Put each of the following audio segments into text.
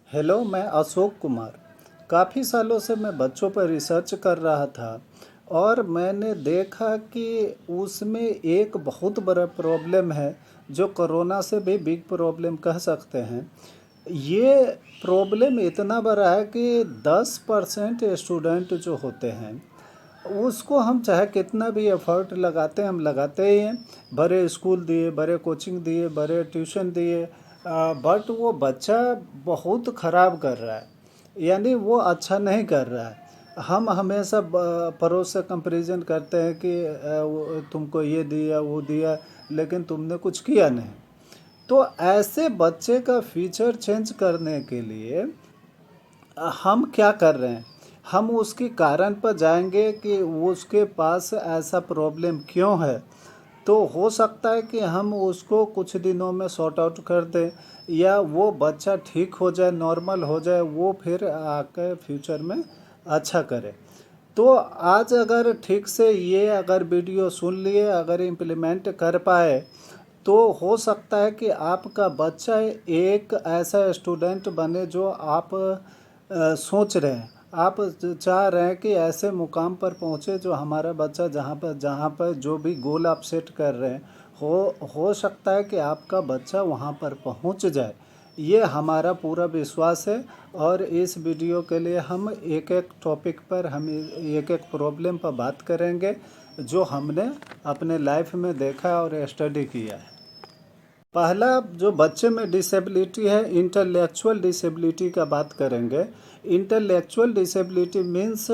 Hello, मैं अशोक कुमार। काफ़ी सालों से मैं बच्चों पर रिसर्च कर रहा था और मैंने देखा कि उसमें एक बहुत बड़ा प्रॉब्लम है जो कोरोना से भी बिग प्रॉब्लम कह सकते हैं। ये प्रॉब्लम इतना बड़ा है कि 10% स्टूडेंट जो होते हैं उसको हम चाहे कितना भी एफर्ट लगाते हैं, हम लगाते ही हैं। बड़े स्कूल दिए, बड़े कोचिंग दिए, बड़े ट्यूशन दिए, बट वो बच्चा बहुत ख़राब कर रहा है, यानी वो अच्छा नहीं कर रहा है। हम हमेशा पड़ोस से कंपैरिजन करते हैं कि तुमको ये दिया वो दिया, लेकिन तुमने कुछ किया नहीं। तो ऐसे बच्चे का फ्यूचर चेंज करने के लिए हम क्या कर रहे हैं, हम उसके कारण पर जाएंगे कि उसके पास ऐसा प्रॉब्लम क्यों है। तो हो सकता है कि हम उसको कुछ दिनों में सॉर्ट आउट कर दें या वो बच्चा ठीक हो जाए, नॉर्मल हो जाए, वो फिर आके फ्यूचर में अच्छा करे। तो आज अगर ठीक से ये अगर वीडियो सुन लिए, अगर इम्प्लीमेंट कर पाए, तो हो सकता है कि आपका बच्चा एक ऐसा स्टूडेंट बने जो आप सोच रहे हैं। आप चाह रहे हैं कि ऐसे मुकाम पर पहुँचे जो हमारा बच्चा जहाँ पर जो भी गोल आप सेट कर रहे हैं, हो सकता है कि आपका बच्चा वहाँ पर पहुँच जाए। ये हमारा पूरा विश्वास है। और इस वीडियो के लिए हम एक एक टॉपिक पर, हम एक एक प्रॉब्लम पर बात करेंगे जो हमने अपने लाइफ में देखा और स्टडी किया है। पहला जो बच्चे में डिसेबिलिटी है, इंटेलेक्चुअल डिसेबिलिटी का बात करेंगे। Intellectual disability means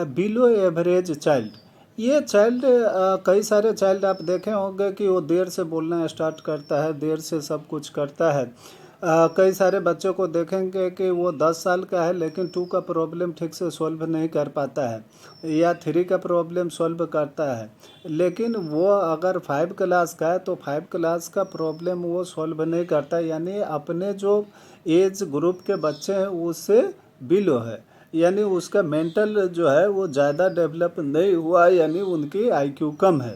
below average child. ये चाइल्ड, कई सारे चाइल्ड आप देखे होंगे कि वो देर से बोलना स्टार्ट करता है, देर से सब कुछ करता है। कई सारे बच्चों को देखेंगे कि वो 10 साल का है लेकिन 2 का प्रॉब्लम ठीक से सॉल्व नहीं कर पाता है या 3 का प्रॉब्लम सॉल्व करता है, लेकिन वो अगर 5 क्लास का है तो 5 क्लास का प्रॉब्लम वो सॉल्व नहीं करता, यानी अपने जो एज ग्रुप के बच्चे हैं उससे बिलो है, यानी उसका मेंटल जो है वो ज़्यादा डेवलप नहीं हुआ, यानी उनकी आईक्यू कम है।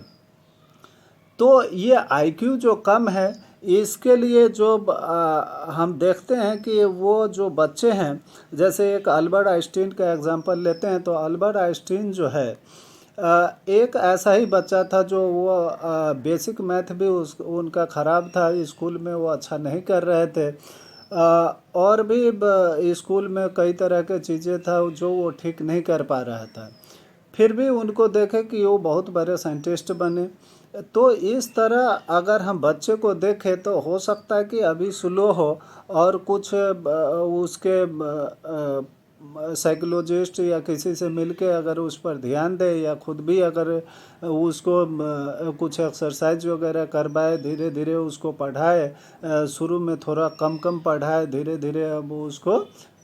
तो ये आईक्यू जो कम है, इसके लिए जो हम देखते हैं कि वो जो बच्चे हैं, जैसे एक अल्बर्ट आइंस्टीन का एग्जांपल लेते हैं, तो अल्बर्ट आइंस्टीन जो है एक ऐसा ही बच्चा था जो वो बेसिक मैथ भी उनका ख़राब था, स्कूल में वो अच्छा नहीं कर रहे थे। और भी स्कूल में कई तरह के चीज़ें था जो वो ठीक नहीं कर पा रहा था, फिर भी उनको देखे कि वो बहुत बड़े साइंटिस्ट बने। तो इस तरह अगर हम बच्चे को देखें तो हो सकता है कि अभी स्लो हो और कुछ उसके साइकोलॉजिस्ट या किसी से मिलके अगर उस पर ध्यान दे या खुद भी अगर उसको कुछ एक्सरसाइज वगैरह करवाए, धीरे धीरे उसको पढ़ाए, शुरू में थोड़ा कम कम पढ़ाए, धीरे धीरे अब उसको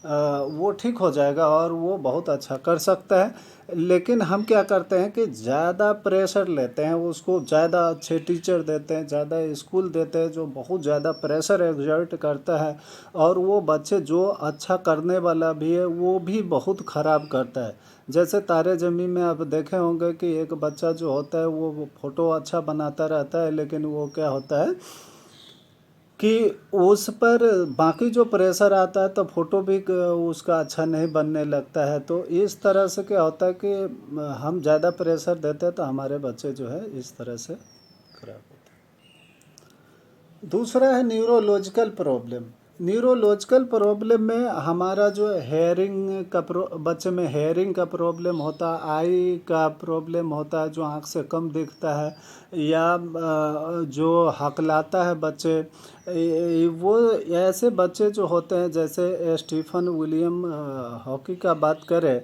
वो ठीक हो जाएगा और वो बहुत अच्छा कर सकता है। लेकिन हम क्या करते हैं कि ज़्यादा प्रेशर लेते हैं, उसको ज़्यादा अच्छे टीचर देते हैं, ज़्यादा स्कूल देते हैं जो बहुत ज़्यादा प्रेशर एक्सर्ट करता है, और वो बच्चे जो अच्छा करने वाला भी है वो भी बहुत ख़राब करता है। जैसे तारे ज़मीन में आप देखे होंगे कि एक बच्चा जो होता है वो फ़ोटो अच्छा बनाता रहता है, लेकिन वो क्या होता है कि उस पर बाकी जो प्रेशर आता है तो फ़ोटो भी उसका अच्छा नहीं बनने लगता है। तो इस तरह से क्या होता है कि हम ज़्यादा प्रेशर देते हैं तो हमारे बच्चे जो है इस तरह से खराब होते हैं। दूसरा है न्यूरोलॉजिकल प्रॉब्लम। न्यूरोलॉजिकल प्रॉब्लम में हमारा जो हेयरिंग का बच्चे में हेयरिंग का प्रॉब्लम होता है, आई का प्रॉब्लम होता है जो आँख से कम दिखता है, या जो हकलाता है बच्चे, वो ऐसे बच्चे जो होते हैं, जैसे स्टीफन विलियम हॉकी का बात करें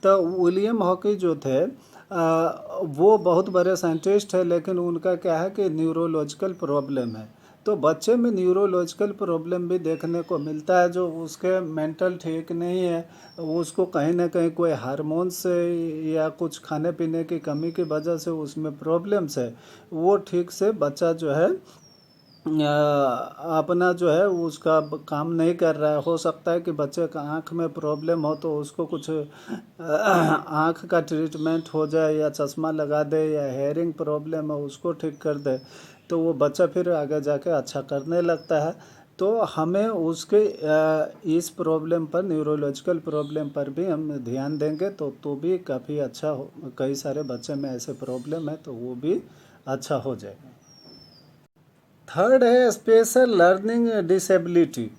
तो विलियम हॉकी जो थे वो बहुत बड़े साइंटिस्ट है, लेकिन उनका क्या है कि न्यूरोलॉजिकल प्रॉब्लम है। तो बच्चे में न्यूरोलॉजिकल प्रॉब्लम भी देखने को मिलता है, जो उसके मेंटल ठीक नहीं है, उसको कहीं ना कहीं कोई हार्मोन से या कुछ खाने पीने की कमी की वजह से उसमें प्रॉब्लम्स है। वो ठीक से बच्चा जो है अपना जो है उसका काम नहीं कर रहा है। हो सकता है कि बच्चे का आँख में प्रॉब्लम हो तो उसको कुछ आँख का ट्रीटमेंट हो जाए, या चश्मा लगा दे, या हेयरिंग प्रॉब्लम है उसको ठीक कर दे, तो वो बच्चा फिर आगे जाके अच्छा करने लगता है। तो हमें उसके इस प्रॉब्लम पर, न्यूरोलॉजिकल प्रॉब्लम पर भी हम ध्यान देंगे तो भी काफ़ी अच्छा हो। कई सारे बच्चे में ऐसे प्रॉब्लम है तो वो भी अच्छा हो जाएगा। थर्ड है स्पेशल लर्निंग डिसेबिलिटी,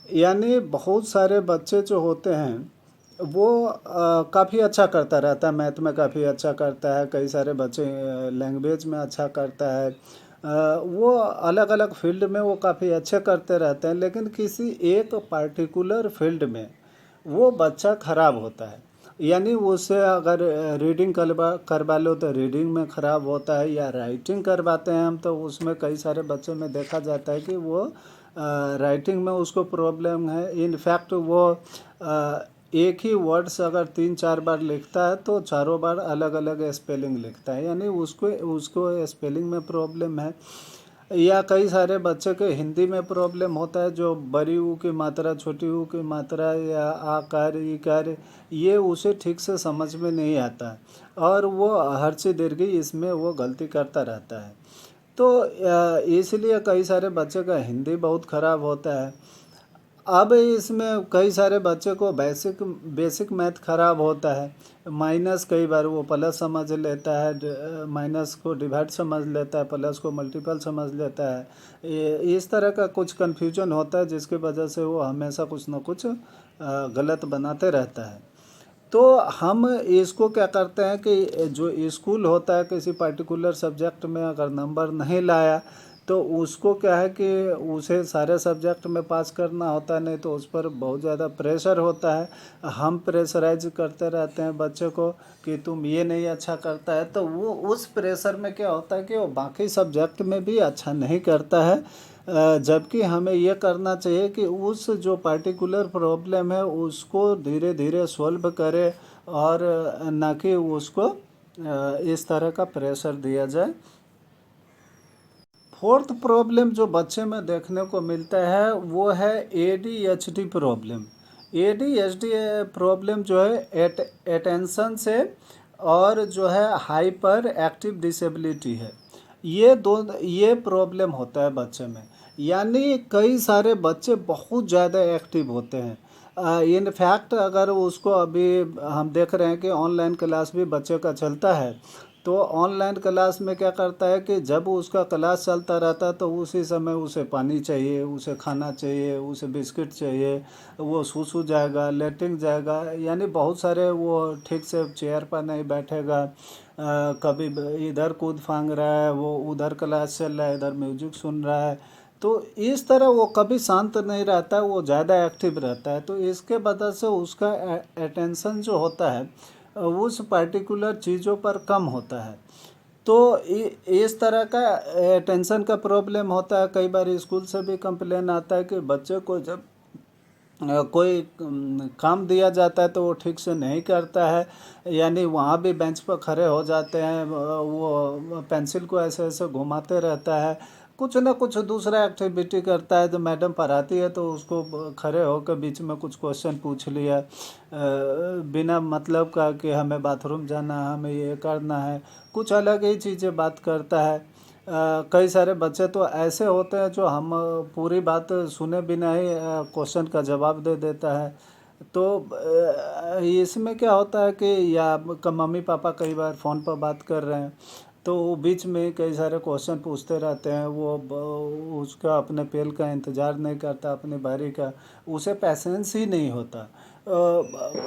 यानी बहुत सारे बच्चे जो होते हैं वो काफ़ी अच्छा करता रहता है, मैथ में काफ़ी अच्छा करता है, कई सारे बच्चे लैंग्वेज में अच्छा करता है, वो अलग अलग फील्ड में वो काफ़ी अच्छे करते रहते हैं, लेकिन किसी एक पार्टिकुलर फील्ड में वो बच्चा खराब होता है। यानी उससे अगर रीडिंग करवा लो तो रीडिंग में ख़राब होता है, या राइटिंग करवाते हैं हम तो उसमें कई सारे बच्चों में देखा जाता है कि वो राइटिंग में उसको प्रॉब्लम है। इनफैक्ट वो एक ही वर्ड्स अगर 3-4 बार लिखता है तो चारों बार अलग अलग स्पेलिंग लिखता है, यानी उसको उसको स्पेलिंग में प्रॉब्लम है। या कई सारे बच्चे के हिंदी में प्रॉब्लम होता है, जो बड़ी ऊ की मात्रा, छोटी ऊ की मात्रा, या आकार ईकार, ये उसे ठीक से समझ में नहीं आता है, और वो हर्ष दीर्घी इसमें वो गलती करता रहता है। तो इसलिए कई सारे बच्चे का हिंदी बहुत ख़राब होता है। अब इसमें कई सारे बच्चे को बेसिक बेसिक मैथ खराब होता है। माइनस कई बार वो प्लस समझ लेता है, माइनस को डिवाइड समझ लेता है, प्लस को मल्टीपल समझ लेता है। इस तरह का कुछ कन्फ्यूजन होता है, जिसकी वजह से वो हमेशा कुछ ना कुछ गलत बनाते रहता है। तो हम इसको क्या करते हैं कि जो स्कूल होता है, किसी पर्टिकुलर सब्जेक्ट में अगर नंबर नहीं लाया तो उसको क्या है कि उसे सारे सब्जेक्ट में पास करना होता है, नहीं तो उस पर बहुत ज़्यादा प्रेशर होता है। हम प्रेशराइज करते रहते हैं बच्चे को कि तुम ये नहीं अच्छा करता है, तो वो उस प्रेशर में क्या होता है कि वो बाकी सब्जेक्ट में भी अच्छा नहीं करता है। जबकि हमें ये करना चाहिए कि उस जो पार्टिकुलर प्रॉब्लम है उसको धीरे धीरे सॉल्व करे, और ना कि उसको इस तरह का प्रेशर दिया जाए। फोर्थ प्रॉब्लम जो बच्चे में देखने को मिलता है वो है ADHD प्रॉब्लम। ADHD प्रॉब्लम जो है अटेंशन से और जो है हाइपर एक्टिव डिसेबिलिटी है। ये प्रॉब्लम होता है बच्चे में, यानी कई सारे बच्चे बहुत ज़्यादा एक्टिव होते हैं। इनफैक्ट अगर उसको अभी हम देख रहे हैं कि ऑनलाइन क्लास भी बच्चे का चलता है, तो ऑनलाइन क्लास में क्या करता है कि जब उसका क्लास चलता रहता है तो उसी समय उसे पानी चाहिए, उसे खाना चाहिए, उसे बिस्किट चाहिए, वो सो जाएगा, लेटिंग जाएगा, यानी बहुत सारे वो ठीक से चेयर पर नहीं बैठेगा। कभी इधर कूद फांग रहा है, वो उधर क्लास चल रहा है, इधर म्यूजिक सुन रहा है। तो इस तरह वो कभी शांत नहीं रहता है, वो ज़्यादा एक्टिव रहता है, तो इसके वजह से उसका अटेंशन जो होता है उस पर्टिकुलर चीज़ों पर कम होता है। तो इस तरह का टेंशन का प्रॉब्लम होता है। कई बार स्कूल से भी कंप्लेन आता है कि बच्चे को जब कोई काम दिया जाता है तो वो ठीक से नहीं करता है, यानी वहाँ भी बेंच पर खड़े हो जाते हैं, वो पेंसिल को ऐसे ऐसे घुमाते रहता है, कुछ ना कुछ दूसरा एक्टिविटी करता है। तो मैडम पढ़ाती है तो उसको खड़े होकर बीच में कुछ क्वेश्चन पूछ लिया बिना मतलब का कि हमें बाथरूम जाना है, हमें ये करना है, कुछ अलग ही चीज़ें बात करता है। कई सारे बच्चे तो ऐसे होते हैं जो हम पूरी बात सुने बिना ही क्वेश्चन का जवाब दे देता है। तो इसमें क्या होता है कि या मम्मी पापा कई बार फ़ोन पर बात कर रहे हैं तो वो बीच में कई सारे क्वेश्चन पूछते रहते हैं, वो उसका अपने पेल का इंतज़ार नहीं करता, अपनी बारी का, उसे पैसेंस ही नहीं होता।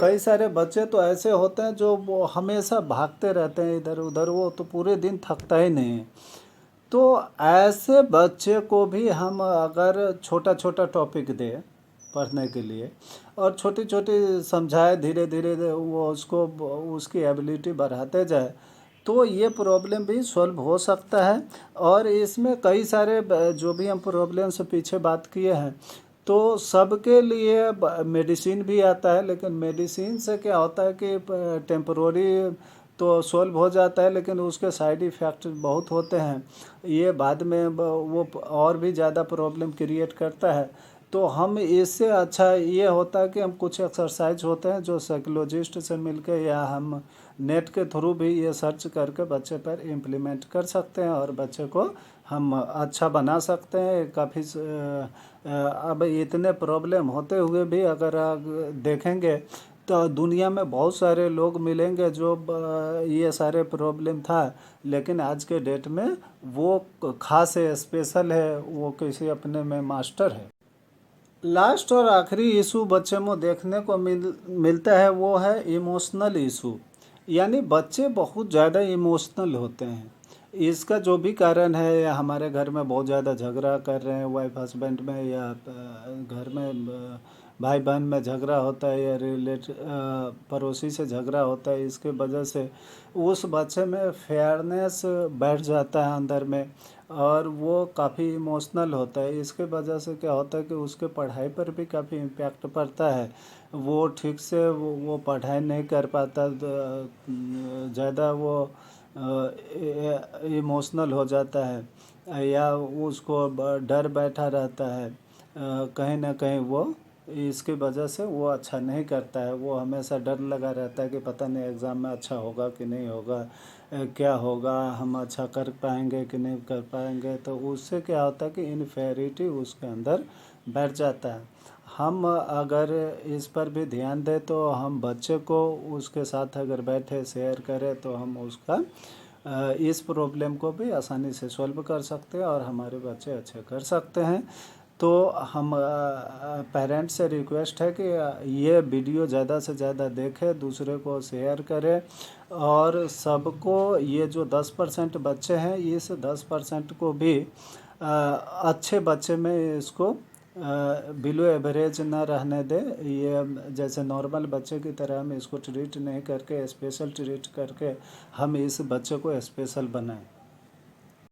कई सारे बच्चे तो ऐसे होते हैं जो वो हमेशा भागते रहते हैं इधर उधर, वो तो पूरे दिन थकता ही नहीं है। तो ऐसे बच्चे को भी हम अगर छोटा छोटा टॉपिक दें पढ़ने के लिए, और छोटी छोटी समझाए, धीरे धीरे वो उसको उसकी एबिलिटी बढ़ाते जाए, तो ये प्रॉब्लम भी सॉल्व हो सकता है। और इसमें कई सारे जो भी हम प्रॉब्लम से पीछे बात किए हैं, तो सबके लिए मेडिसिन भी आता है, लेकिन मेडिसिन से क्या होता है कि टेम्परोरी तो सॉल्व हो जाता है, लेकिन उसके साइड इफ़ेक्ट बहुत होते हैं। ये बाद में वो और भी ज़्यादा प्रॉब्लम क्रिएट करता है। तो हम इससे अच्छा ये होता है कि हम कुछ एक्सरसाइज होते हैं जो साइकोलॉजिस्ट से मिलके या हम नेट के थ्रू भी ये सर्च करके बच्चे पर इम्प्लीमेंट कर सकते हैं और बच्चे को हम अच्छा बना सकते हैं। काफ़ी अब इतने प्रॉब्लम होते हुए भी अगर आप देखेंगे तो दुनिया में बहुत सारे लोग मिलेंगे जो ये सारे प्रॉब्लम था, लेकिन आज के डेट में वो खास है, स्पेशल है, वो किसी अपने में मास्टर है। लास्ट और आखिरी इशू बच्चे में देखने को मिलता है, वो है इमोशनल इशू। यानी बच्चे बहुत ज़्यादा इमोशनल होते हैं। इसका जो भी कारण है, या हमारे घर में बहुत ज़्यादा झगड़ा कर रहे हैं वाइफ हस्बैंड में, या घर में भाई बहन में झगड़ा होता है, या पड़ोसी से झगड़ा होता है, इसके वजह से उस बच्चे में फेयरनेस बैठ जाता है अंदर में, और वो काफ़ी इमोशनल होता है। इसके वजह से क्या होता है कि उसके पढ़ाई पर भी काफ़ी इम्पैक्ट पड़ता है। वो ठीक से वो पढ़ाई नहीं कर पाता, ज़्यादा वो इमोशनल हो जाता है, या उसको डर बैठा रहता है, कहीं ना कहीं वो इसकी वजह से वो अच्छा नहीं करता है। वो हमेशा डर लगा रहता है कि पता नहीं एग्ज़ाम में अच्छा होगा कि नहीं होगा, क्या होगा, हम अच्छा कर पाएंगे कि नहीं कर पाएंगे। तो उससे क्या होता है कि इनफेरिटी उसके अंदर बैठ जाता है। हम अगर इस पर भी ध्यान दें तो हम बच्चे को उसके साथ अगर बैठे शेयर करें तो हम उसका इस प्रॉब्लम को भी आसानी से सॉल्व कर सकते हैं और हमारे बच्चे अच्छे कर सकते हैं। तो हम पेरेंट्स से रिक्वेस्ट है कि ये वीडियो ज़्यादा से ज़्यादा देखें, दूसरे को शेयर करें, और सबको ये जो 10% बच्चे हैं, इस 10% को भी अच्छे बच्चे में इसको बिलो एवरेज ना रहने दें। ये जैसे नॉर्मल बच्चे की तरह हम इसको ट्रीट नहीं करके, स्पेशल ट्रीट करके हम इस बच्चे को स्पेशल बनाएं।